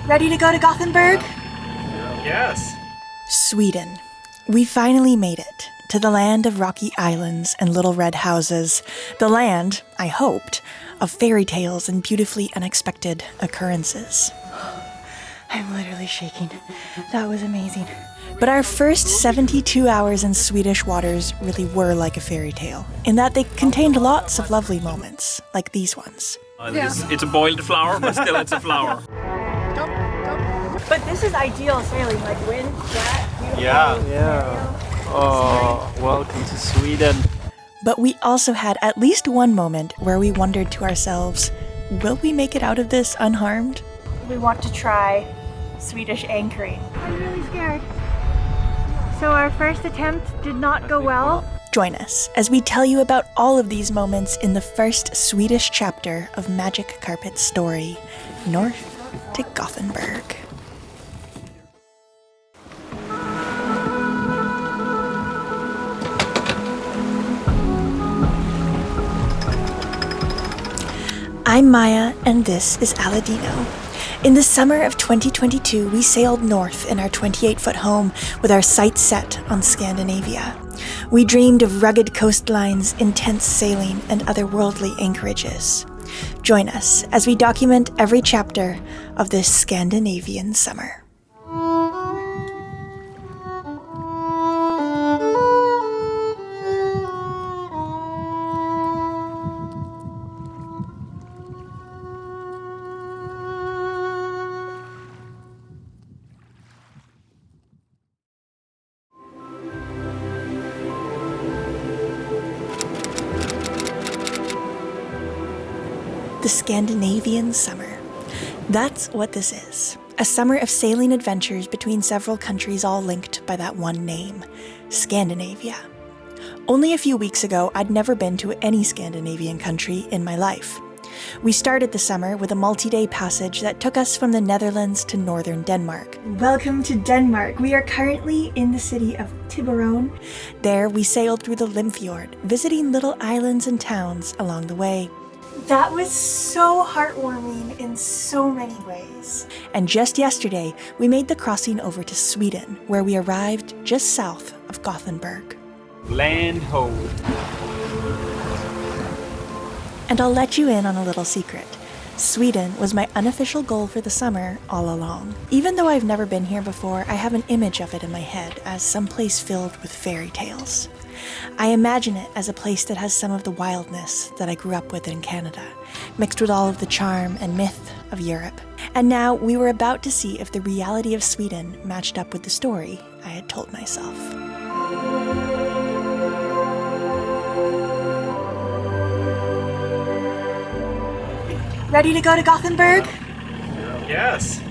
Ready to go to Gothenburg? Yes. Sweden. We finally made it to the land of rocky islands and little red houses. The land, I hoped, of fairy tales and beautifully unexpected occurrences. I'm literally shaking. That was amazing. But our first 72 hours in Swedish waters really were like a fairy tale, in that they contained lots of lovely moments, like these ones. It's a boiled flower, but still it's a flower. But this is ideal sailing, like wind, flat, beautiful. Yeah. Oh, welcome to Sweden. But we also had at least one moment where we wondered to ourselves, will we make it out of this unharmed? We want to try Swedish anchoring. I'm really scared. So our first attempt did not go well. Join us as we tell you about all of these moments in the first Swedish chapter of Magic Carpet's story, North to Gothenburg. I'm Maya, and this is Aladino. In the summer of 2022, we sailed north in our 28-foot home with our sights set on Scandinavia. We dreamed of rugged coastlines, intense sailing, and otherworldly anchorages. Join us as we document every chapter of this Scandinavian summer. The Scandinavian summer. That's what this is. A summer of sailing adventures between several countries all linked by that one name, Scandinavia. Only a few weeks ago, I'd never been to any Scandinavian country in my life. We started the summer with a multi-day passage that took us from the Netherlands to northern Denmark. Welcome to Denmark. We are currently in the city of Tiburon. There, we sailed through the Limfjord, visiting little islands and towns along the way. That was so heartwarming in so many ways. And just yesterday, we made the crossing over to Sweden, where we arrived just south of Gothenburg. Land ho. And I'll let you in on a little secret. Sweden was my unofficial goal for the summer all along. Even though I've never been here before, I have an image of it in my head as someplace filled with fairy tales. I imagine it as a place that has some of the wildness that I grew up with in Canada, mixed with all of the charm and myth of Europe. And now we were about to see if the reality of Sweden matched up with the story I had told myself. Ready to go to Gothenburg? Yes.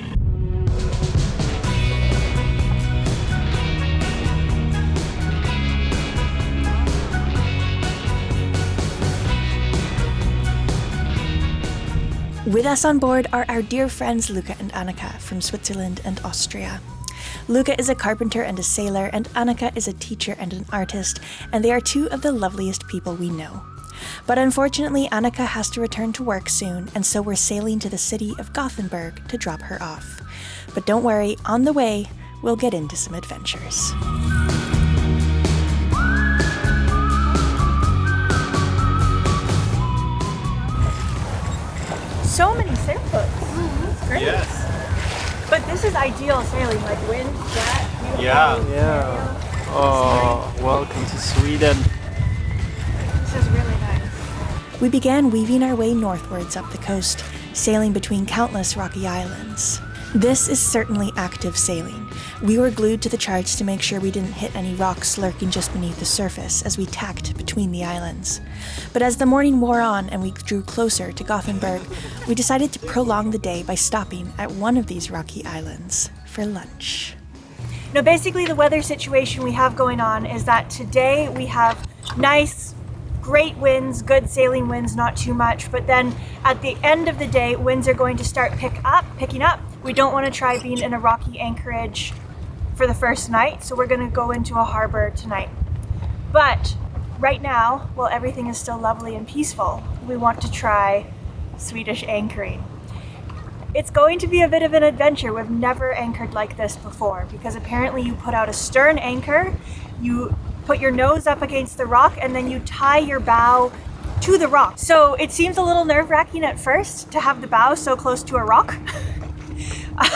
With us on board are our dear friends Luca and Annika from Switzerland and Austria. Luca is a carpenter and a sailor, and Annika is a teacher and an artist, and they are two of the loveliest people we know. But unfortunately, Annika has to return to work soon, and so we're sailing to the city of Gothenburg to drop her off. But don't worry, on the way, we'll get into some adventures. So many sailboats. It's great. Yes. But this is ideal sailing, like wind, flat, beautiful. Yeah. Oh, welcome to Sweden. This is really nice. We began weaving our way northwards up the coast, sailing between countless rocky islands. This is certainly active sailing. We were glued to the charts to make sure we didn't hit any rocks lurking just beneath the surface as we tacked between the islands. But as the morning wore on and we drew closer to Gothenburg, we decided to prolong the day by stopping at one of these rocky islands for lunch. Now, basically the weather situation we have going on is that today we have nice, great winds, good sailing winds, not too much, but then at the end of the day, winds are going to start picking up. We don't want to try being in a rocky anchorage for the first night, so we're going to go into a harbor tonight. But right now, while everything is still lovely and peaceful, we want to try Swedish anchoring. It's going to be a bit of an adventure. We've never anchored like this before because apparently you put out a stern anchor, you put your nose up against the rock, and then you tie your bow to the rock. So it seems a little nerve-wracking at first to have the bow so close to a rock.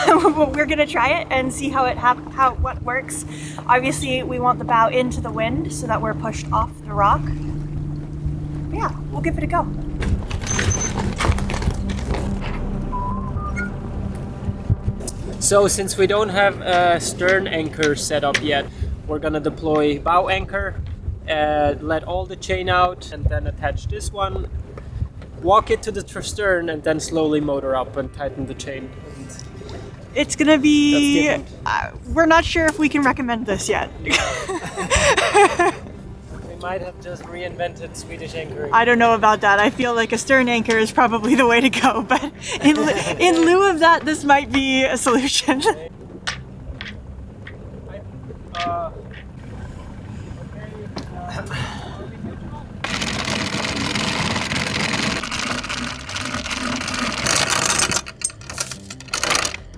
But we're gonna try it and see what works. Obviously, we want the bow into the wind so that we're pushed off the rock. But yeah, we'll give it a go. So since we don't have a stern anchor set up yet, we're gonna deploy bow anchor, let all the chain out, and then attach this one, walk it to the stern, and then slowly motor up and tighten the chain. It's gonna be... we're not sure if we can recommend this yet. We might have just reinvented Swedish anchoring. I don't know about that. I feel like a stern anchor is probably the way to go, but in lieu of that, this might be a solution.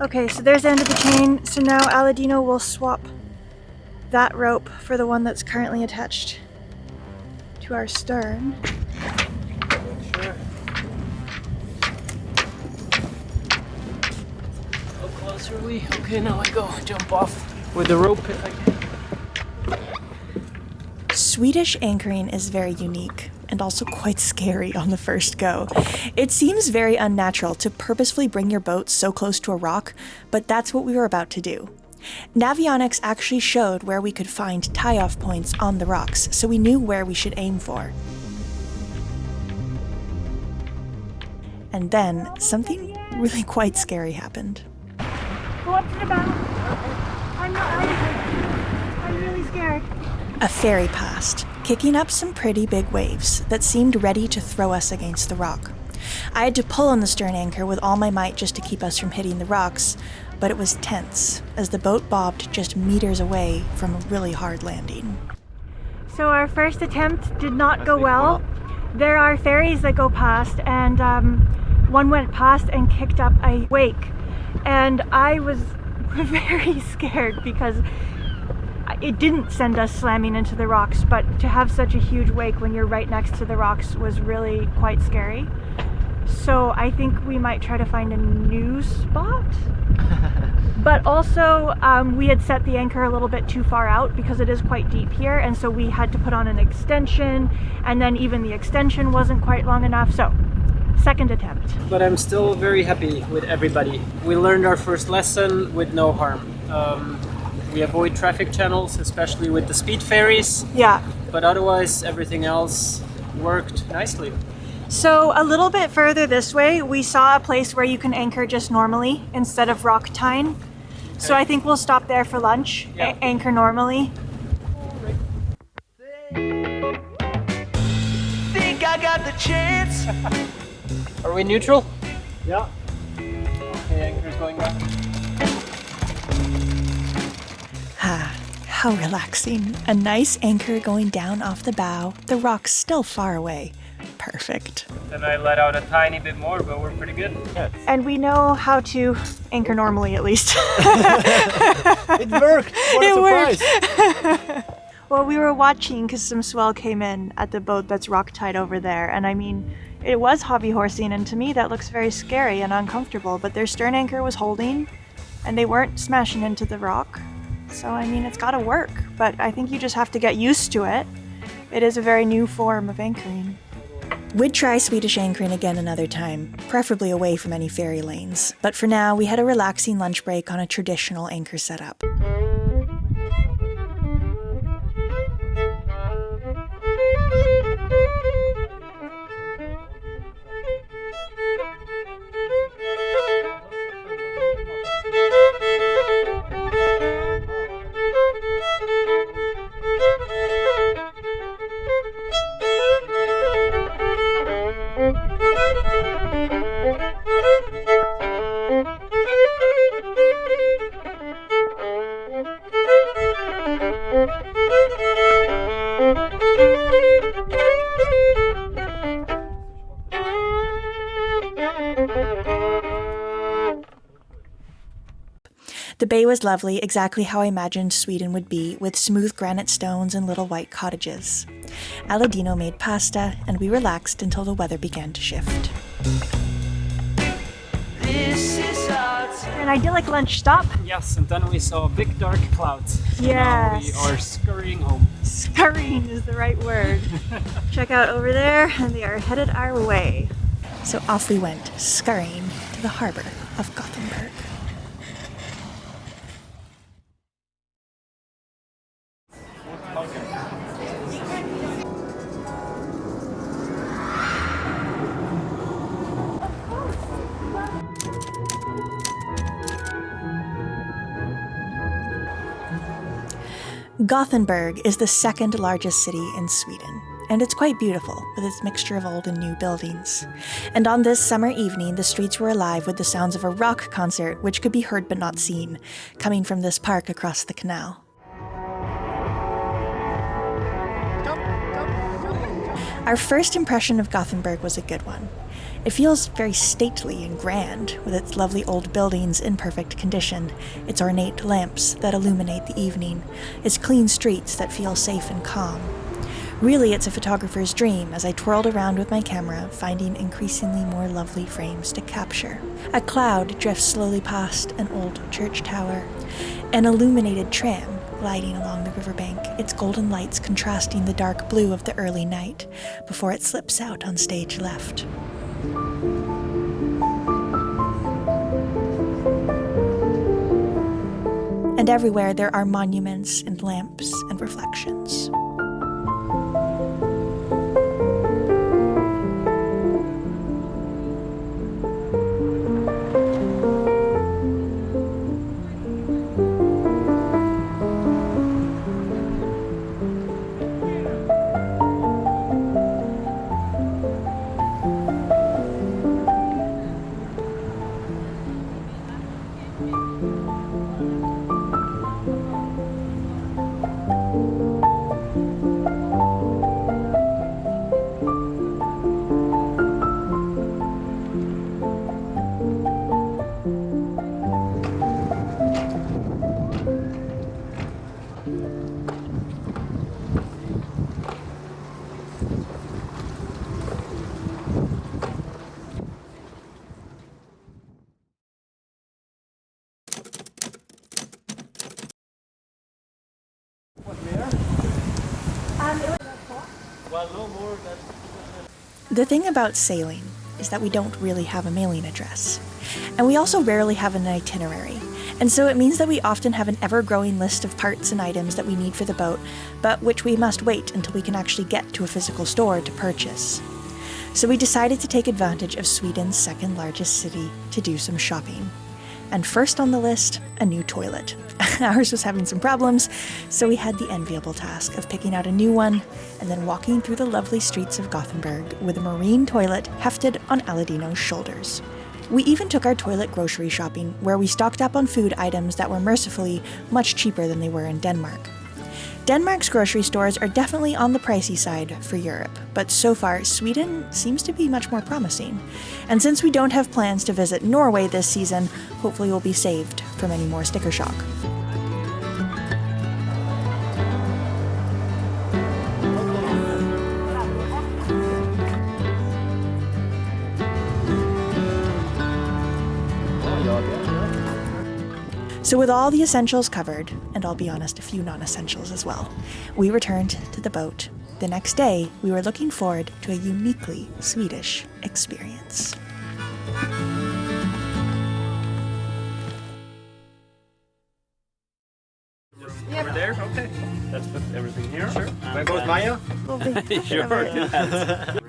Okay, so there's the end of the chain. So now Aladino will swap that rope for the one that's currently attached to our stern. Sure. How close are we? Okay, now I go jump off with the rope if I can. Swedish anchoring is very unique and also quite scary on the first go. It seems very unnatural to purposefully bring your boat so close to a rock, but that's what we were about to do. Navionics actually showed where we could find tie-off points on the rocks, so we knew where we should aim for. And then something really quite scary happened. Go up to the bow. I'm really scared. A ferry passed, kicking up some pretty big waves that seemed ready to throw us against the rock. I had to pull on the stern anchor with all my might just to keep us from hitting the rocks, but it was tense as the boat bobbed just meters away from a really hard landing. So our first attempt did not go well. There are ferries that go past, and one went past and kicked up a wake. And I was very scared because it didn't send us slamming into the rocks, but to have such a huge wake when you're right next to the rocks was really quite scary. So I think we might try to find a new spot. But also we had set the anchor a little bit too far out because it is quite deep here, and so we had to put on an extension, and then even the extension wasn't quite long enough. So second attempt. But I'm still very happy with everybody. We learned our first lesson with no harm. We avoid traffic channels, especially with the speed ferries. Yeah. But otherwise, everything else worked nicely. So a little bit further this way, we saw a place where you can anchor just normally instead of rock tying. Okay. So I think we'll stop there for lunch, yeah. Anchor normally. Think I got the chance. Are we neutral? Yeah. Okay, anchor's going back. Ah, how relaxing. A nice anchor going down off the bow, the rocks still far away. Perfect. Then I let out a tiny bit more, but we're pretty good. Yes. And we know how to anchor normally, at least. It worked! What a surprise! Well, we were watching because some swell came in at the boat that's rock tied over there, and I mean, it was hobby horsing, and to me that looks very scary and uncomfortable, but their stern anchor was holding, and they weren't smashing into the rock. So, I mean, it's gotta work, but I think you just have to get used to it. It is a very new form of anchoring. We'd try Swedish anchoring again another time, preferably away from any ferry lanes, but for now we had a relaxing lunch break on a traditional anchor setup. The bay was lovely, exactly how I imagined Sweden would be, with smooth granite stones and little white cottages. Aladino made pasta, and we relaxed until the weather began to shift. This is our An idyllic lunch stop. Yes, and then we saw big dark clouds. Now we Yes. are scurrying home. Scurrying is the right word. Check out over there, and they are headed our way. So off we went, scurrying to the harbor of Gothenburg. Gothenburg is the second largest city in Sweden, and it's quite beautiful with its mixture of old and new buildings. And on this summer evening, the streets were alive with the sounds of a rock concert, which could be heard but not seen, coming from this park across the canal. Our first impression of Gothenburg was a good one. It feels very stately and grand, with its lovely old buildings in perfect condition, its ornate lamps that illuminate the evening, its clean streets that feel safe and calm. Really, it's a photographer's dream as I twirled around with my camera, finding increasingly more lovely frames to capture. A cloud drifts slowly past an old church tower, an illuminated tram gliding along the riverbank, its golden lights contrasting the dark blue of the early night before it slips out on stage left. And everywhere there are monuments and lamps and reflections. The thing about sailing is that we don't really have a mailing address. And we also rarely have an itinerary. And so it means that we often have an ever-growing list of parts and items that we need for the boat, but which we must wait until we can actually get to a physical store to purchase. So we decided to take advantage of Sweden's second largest city to do some shopping. And first on the list, a new toilet. Ours was having some problems, so we had the enviable task of picking out a new one and then walking through the lovely streets of Gothenburg with a marine toilet hefted on Aladino's shoulders. We even took our toilet grocery shopping, where we stocked up on food items that were mercifully much cheaper than they were in Denmark. Denmark's grocery stores are definitely on the pricey side for Europe, but so far Sweden seems to be much more promising. And since we don't have plans to visit Norway this season, hopefully we'll be saved from any more sticker shock. So with all the essentials covered, and I'll be honest, a few non-essentials as well, we returned to the boat. The next day, we were looking forward to a uniquely Swedish experience. Over there? Okay. Let's put everything here. Sure. Where goes Maya? Sure.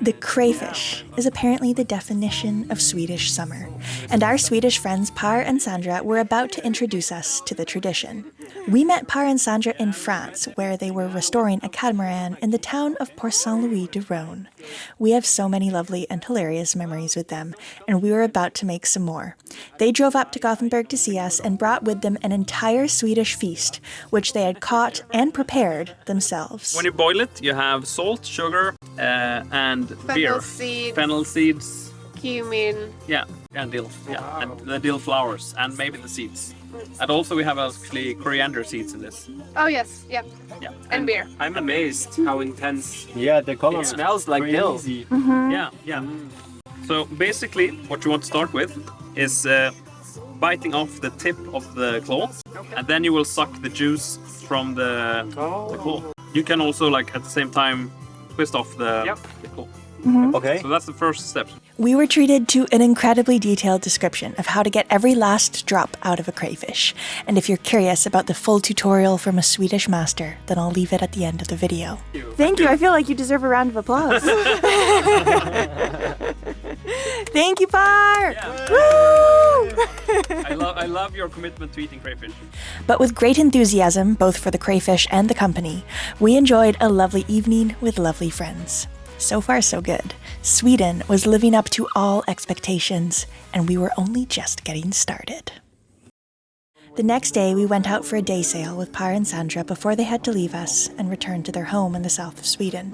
The crayfish is apparently the definition of Swedish summer, and our Swedish friends Par and Sandra were about to introduce us to the tradition. We met Par and Sandra in France, where they were restoring a catamaran in the town of Port Saint-Louis-du-Rhône. We have so many lovely and hilarious memories with them, and we were about to make some more. They drove up to Gothenburg to see us and brought with them an entire Swedish feast, which they had caught and prepared themselves. When you boil it, you have salt, sugar, and beer. Seeds, Fennel seeds. cumin. Yeah. And dill, yeah, and the dill flowers, and maybe the seeds. And also we have actually coriander seeds in this. Oh yes, yeah. Yeah, And beer. I'm amazed how intense Yeah, the color it smells like dill. yeah, yeah. So basically, what you want to start with is biting off the tip of the claw, and then you will suck the juice from the claw. You can also, like, at the same time twist off the claw. Okay. So that's the first step. We were treated to an incredibly detailed description of how to get every last drop out of a crayfish. And if you're curious about the full tutorial from a Swedish master, then I'll leave it at the end of the video. Thank you. I feel like you deserve a round of applause. Thank you, Par! Yeah. Woo! I love your commitment to eating crayfish. But with great enthusiasm, both for the crayfish and the company, we enjoyed a lovely evening with lovely friends. So far, so good. Sweden was living up to all expectations, and we were only just getting started. The next day, we went out for a day sail with Par and Sandra before they had to leave us and return to their home in the south of Sweden.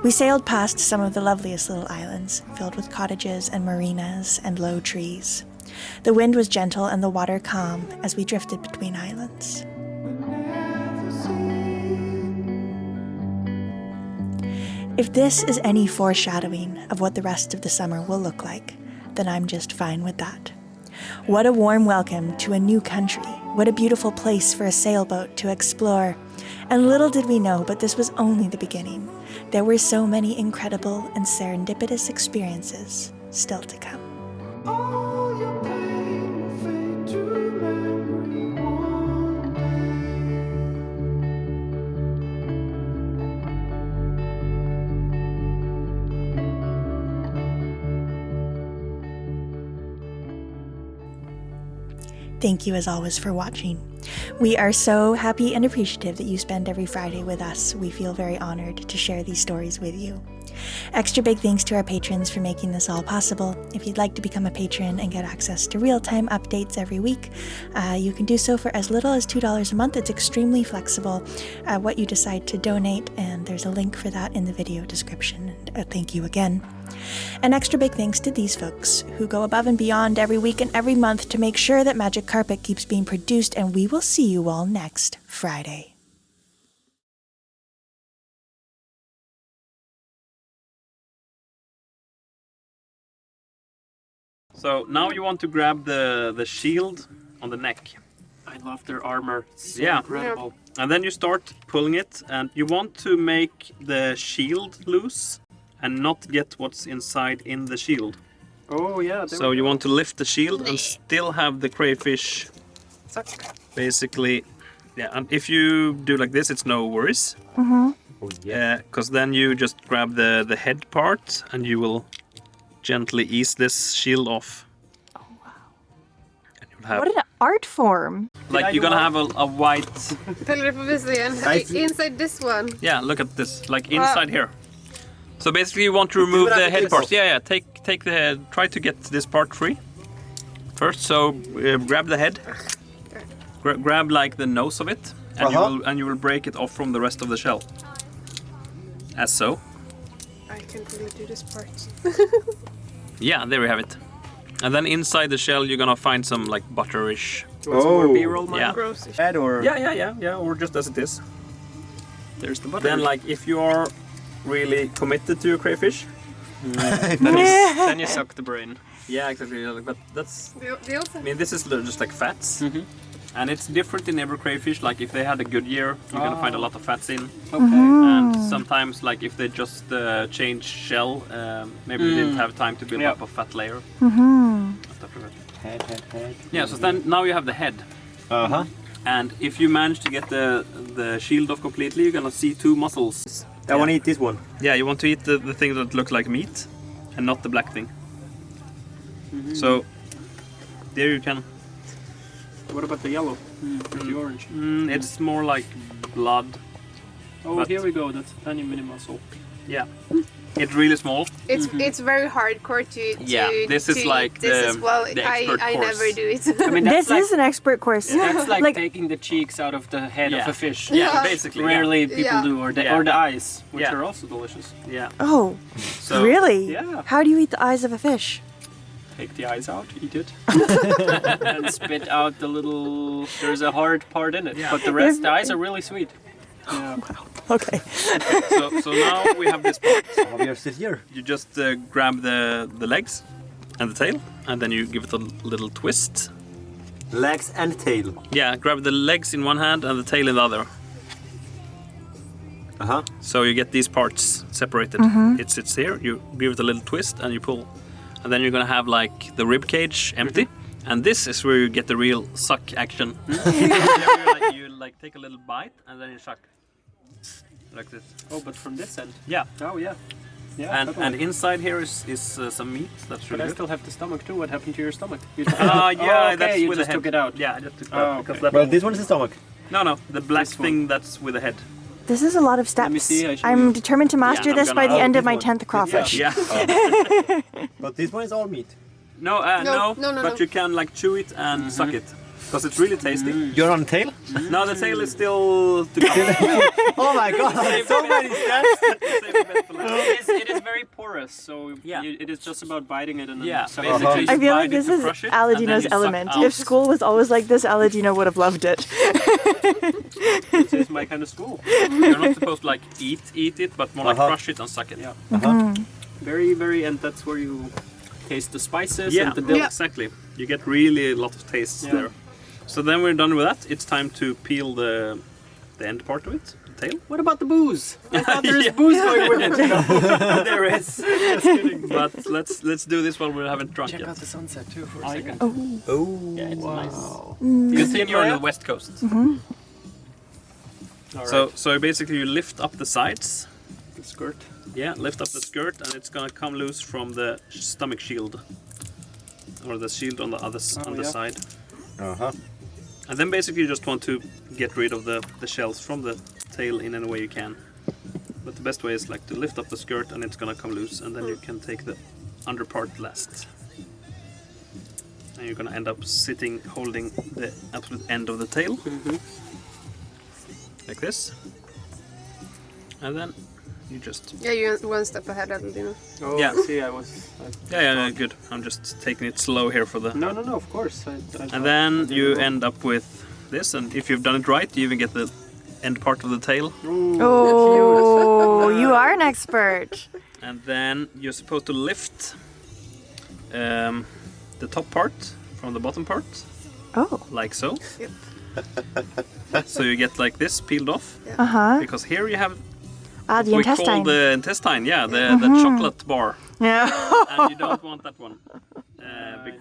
We sailed past some of the loveliest little islands, filled with cottages and marinas and low trees. The wind was gentle and the water calm as we drifted between islands. If this is any foreshadowing of what the rest of the summer will look like, then I'm just fine with that. What a warm welcome to a new country. What a beautiful place for a sailboat to explore. And little did we know, but this was only the beginning. There were so many incredible and serendipitous experiences still to come. Thank you as always for watching. We are so happy and appreciative that you spend every Friday with us. We feel very honored to share these stories with you. Extra big thanks to our patrons for making this all possible. If you'd like to become a patron and get access to real-time updates every week, you can do so for as little as $2 a month. It's extremely flexible what you decide to donate, and there's a link for that in the video description. Thank you again. An extra big thanks to these folks who go above and beyond every week and every month to make sure that Magic Carpet keeps being produced, and we will see you all next Friday. So now you want to grab the shield on the neck. I love their armor. It's so Yeah. incredible. And then you start pulling it, and you want to make the shield loose and not get what's inside in the shield. Oh yeah. So you want to lift the shield and still have the crayfish basically, yeah, and if you do like this, it's no worries. Oh, yeah. Because then you just grab the head part and you will gently ease this shield off. Oh, wow. And you'll have, What an art form. like you're gonna have a white, Pelle, får vi se igen. Inside this one. yeah, look at this, like inside here. So basically you want to remove the head part. Yeah, take the head, try to get this part free. First, so grab the head, grab like the nose of it, and you will break it off from the rest of the shell. As so. I can't really do this part. Yeah, there we have it. And then inside the shell you're gonna find some like butterish. More B-roll, man. Yeah. Gross. Head or... Yeah, or just as it is. There's the butter. Then like if you are really committed to your crayfish, then you suck the brain. yeah, exactly. But that's, The also. I mean, this is just like fats. And it's different in every crayfish. Like if they had a good year, you're gonna find a lot of fats in. Okay. And sometimes, like if they just change shell, maybe they didn't have time to build up a fat layer. Head. Yeah. So then now you have the head. And if you manage to get the shield off completely, you're gonna see 2 mussels. I want to eat this one. Yeah, you want to eat the things that look like meat, and not the black thing. So there you can. What about the yellow? The orange? It's more like blood. Oh, But- here we go. That's a tiny mini mussel. Yeah, it's really small. It's very hardcore to Yeah, this is to like eat this as well. the expert I course. never do it. I mean, This is an expert course. That's like, Like- taking the cheeks out of the head of Yeah. a fish. Yeah, basically. Rarely people Yeah. do, or the, Yeah. or the eyes, which Yeah. are also delicious. Yeah. Oh, So really? Yeah. How do you eat the eyes of a fish? Take the eyes out, eat it, and spit out the little. There's a hard part in it, Yeah. but the rest, the eyes are really sweet. Yeah. Okay. So now we have this part. Javier sit here. You just grab the legs and the tail, and then you give it a little twist. Legs and tail. Yeah, grab the legs in one hand and the tail in the other. Uh-huh. So you get these parts separated. It sits here, you give it a little twist and you pull. And then you're gonna have like the rib cage empty. And this is where you get the real suck action. you like take a little bite and then you suck. Like this. Oh, but from this end. Yeah. Oh yeah. Yeah. And totally. inside here is some meat. That's But really I good. still have the stomach too. What happened to your stomach? Yeah, okay, that's you with just the head. took it out. Yeah, I just took that Oh, because okay. that Well, one- this one is the stomach. No, the black This one. thing that's with the head. This is a lot of steps. me see, I show I'm you. determined to master I'm this by gonna- the end of this my one. 10th crawfish. Yeah. But this one is all meat. No, No, but no. you can like chew it and suck it. Because it's really tasty. You're on tail? No, the tail is still to come. Oh my god, so many steps! It is very porous, so Yeah. it is just about biting it and then Yeah, sucking basically. it. I feel Bite like it this to is crush it, and then Aladino's you suck element. out. If school was always like this, Aladino would have loved it. This is my kind of school. You're not supposed to like eat it, but more like Uh-huh. crush it and suck it. Yeah. Very, very, and that's where you taste the spices Yeah, and the dill. exactly. You get really a lot of taste Yeah. there. So then we're done with that. It's time to peel the end part of it, the tail. What about the booze? I thought there's booze going with it. There is. Just kidding. But let's do this while we haven't drunk Check yet. out the sunset too for a second. Oh, Yeah, it's nice. Good thing you're on the west coast. All So right. so basically you lift up the sides. The skirt. Yeah, lift up the skirt and it's gonna come loose from the stomach shield. Or the shield on the other on the yeah. side. uh-huh. And then basically you just want to get rid of the shells from the tail in any way you can. But the best way is like to lift up the skirt and it's gonna come loose and then you can take the under part last. And you're gonna end up sitting holding the absolute end of the tail. Like this. And then you just Yeah, you're one step ahead, Aladino. Oh, Yeah. see, yeah, good. I'm just taking it slow here for the. No, of course. And then you end up with this, and if you've done it right, you even get the end part of the tail. Oh, you are an expert. And then you're supposed to lift the top part from the bottom part, Oh, like so. Yep. So you get like this peeled off, uh-huh. because here you have Ah, the we call intestine. the intestine, yeah, the chocolate bar, Yeah. and you don't want that one.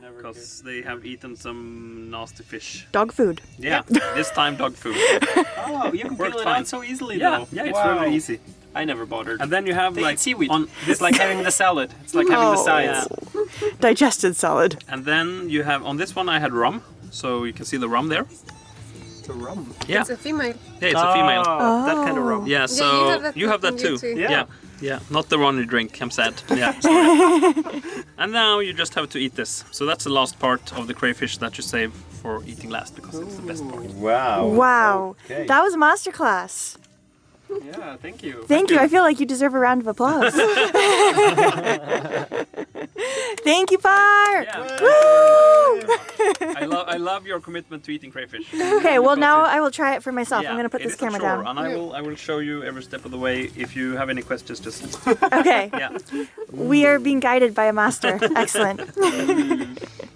never Because they have eaten some nasty fish. Dog food. Yeah, this time dog food. Oh, you can Worked peel it fine. out so easily Yeah, though. yeah, it's Wow. really easy. I never bothered. And then you have They like eat seaweed. on It's like having the salad. It's like having the Oh. sides. Digested salad. and then you have on this one I had rum, so you can see the rum there. The rum. Yeah, It's a female. yeah, it's a female. That kind of rum. Yeah, so you have that too. too. Yeah. Yeah, not the one you drink. I'm sad. Yeah. sorry. And now you just have to eat this. So that's the last part of the crayfish that you save for eating last because it's the best part. Wow. Wow. Okay. That was a masterclass. Yeah, thank you. Thank you. I feel like you deserve a round of applause. Thank you, Par. Yeah. Woo! I love your commitment to eating crayfish. Okay, well now I will try it for myself. Yeah, I'm going to put it this is a camera chore, down. and I will show you every step of the way. If you have any questions, just Okay. yeah. We are being guided by a master. Excellent.